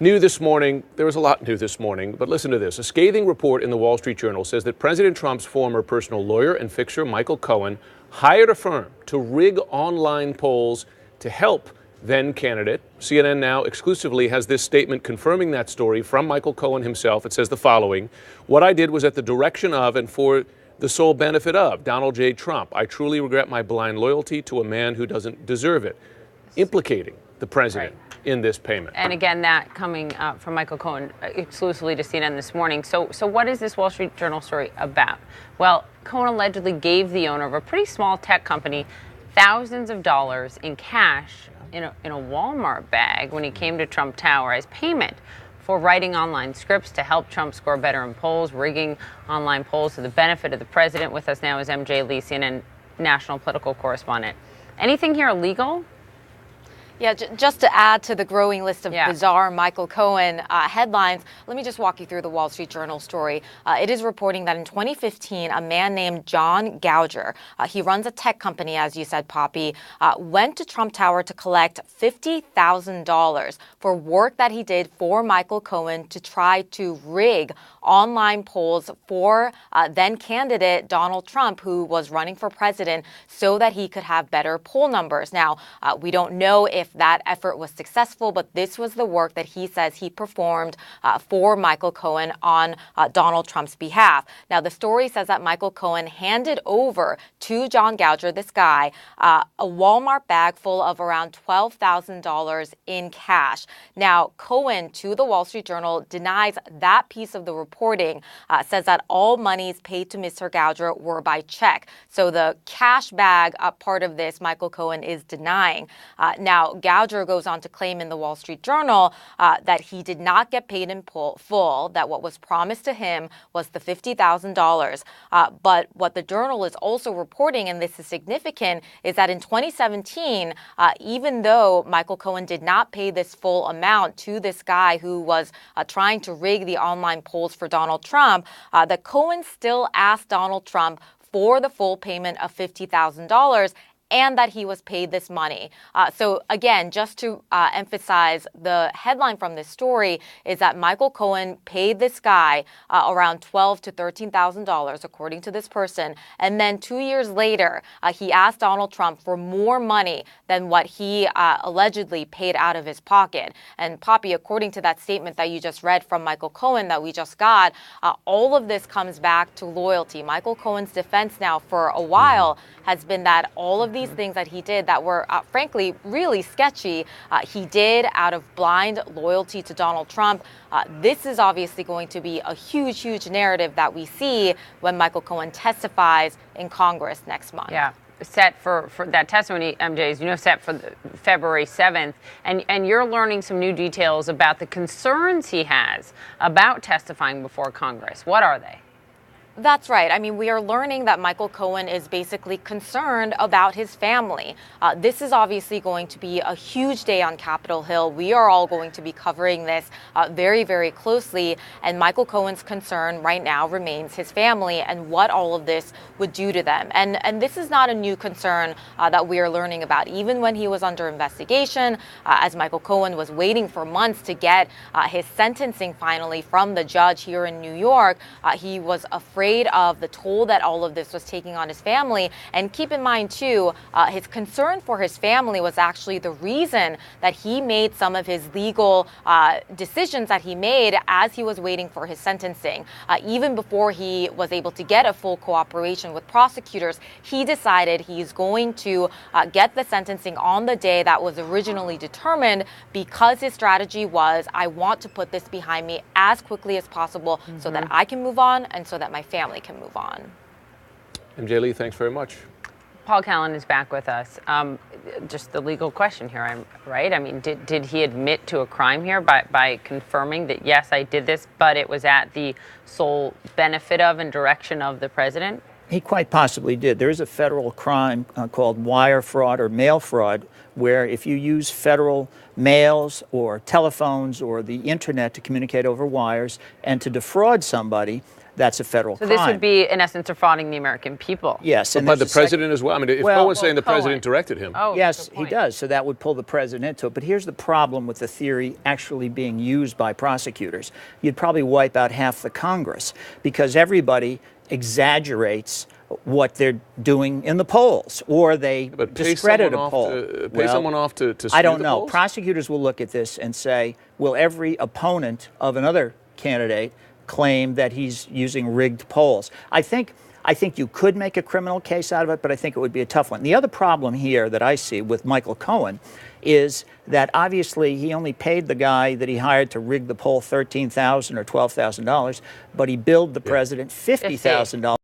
New this morning, there was a lot new this morning, but listen to this. A scathing report in the Wall Street Journal says that President Trump's former personal lawyer and fixer, Michael Cohen, hired a firm to rig online polls to help then candidate. CNN now exclusively has this statement confirming that story from Michael Cohen himself. It says the following: "What I did was at the direction of and for the sole benefit of Donald J. Trump. I truly regret my blind loyalty to a man who doesn't deserve it," implicating the president in this payment. And again, that coming from Michael Cohen exclusively to CNN this morning. So what is this Wall Street Journal story about? Well, Cohen allegedly gave the owner of a pretty small tech company thousands of dollars in cash in a Walmart bag when he came to Trump Tower as payment for writing online scripts to help Trump score better in polls, rigging online polls to the benefit of the president. With us now is MJ Lee, CNN national political correspondent. Anything here illegal? Yeah, just to add to the growing list of bizarre Michael Cohen headlines, let me just walk you through the Wall Street Journal story. It is reporting that in 2015, a man named John Gauger, he runs a tech company, as you said, Poppy, went to Trump Tower to collect $50,000 for work that he did for Michael Cohen to try to rig online polls for then candidate Donald Trump, who was running for president, so that he could have better poll numbers. Now, we don't know if that effort was successful, but this was the work that he says he performed for Michael Cohen on Donald Trump's behalf. Now, the story says that Michael Cohen handed over to John Gauger, this guy, a Walmart bag full of around $12,000 in cash. Now, Cohen, to the Wall Street Journal, denies that piece of the reporting, says that all monies paid to Mr. Gauger were by check. So the cash bag part of this, Michael Cohen is denying. Now, Gauger goes on to claim in the Wall Street Journal that he did not get paid in full, that what was promised to him was the $50,000. But what the Journal is also reporting, and this is significant, is that in 2017, even though Michael Cohen did not pay this full amount to this guy who was trying to rig the online polls for Donald Trump, that Cohen still asked Donald Trump for the full payment of $50,000 and that he was paid this money. So again, just to emphasize, the headline from this story is that Michael Cohen paid this guy around $12,000 to $13,000, according to this person. And then 2 years later, he asked Donald Trump for more money than what he allegedly paid out of his pocket. And Poppy, according to that statement that you just read from Michael Cohen that we just got, all of this comes back to loyalty. Michael Cohen's defense now for a while has been that all of these things that he did that were, frankly, really sketchy, he did out of blind loyalty to Donald Trump. This is obviously going to be a huge, huge narrative that we see when Michael Cohen testifies in Congress next month. Yeah. Set for that testimony, MJ, is, set for February 7th. And you're learning some new details about the concerns he has about testifying before Congress. What are they? That's right. I mean, we are learning that Michael Cohen is basically concerned about his family. This is obviously going to be a huge day on Capitol Hill. We are all going to be covering this very, very closely. And Michael Cohen's concern right now remains his family and what all of this would do to them. And this is not a new concern that we are learning about. Even when he was under investigation, as Michael Cohen was waiting for months to get his sentencing finally from the judge here in New York, he was afraid of the toll that all of this was taking on his family. And keep in mind, too, his concern for his family was actually the reason that he made some of his legal decisions that he made as he was waiting for his sentencing. Even before he was able to get a full cooperation with prosecutors, he decided he's going to get the sentencing on the day that was originally determined, because his strategy was, I want to put this behind me as quickly as possible so that I can move on and so that my family can move on. MJ Lee, thanks very much. Paul Callan is back with us. Just the legal question here, right? I mean, did he admit to a crime here by confirming that, yes, I did this, but it was at the sole benefit of and direction of the president? He quite possibly did. There is a federal crime called wire fraud or mail fraud, where if you use federal mails or telephones or the internet to communicate over wires and to defraud somebody, that's a federal So crime. this would be, in essence, defrauding the American people. Yes. But by the president as well? I mean, if Cohen's saying the president directed him. Oh, yes, he does. So that would pull the president into it. But here's the problem with the theory actually being used by prosecutors. You'd probably wipe out half the Congress because everybody exaggerates what they're doing in the polls, or they discredit a poll. Pay someone off to I don't know. polls? Prosecutors will look at this and say, will every opponent of another candidate claim that he's using rigged polls? I think you could make a criminal case out of it, but I think it would be a tough one. The other problem here that I see with Michael Cohen is that obviously he only paid the guy that he hired to rig the poll $13,000 or $12,000, but he billed the president $50,000.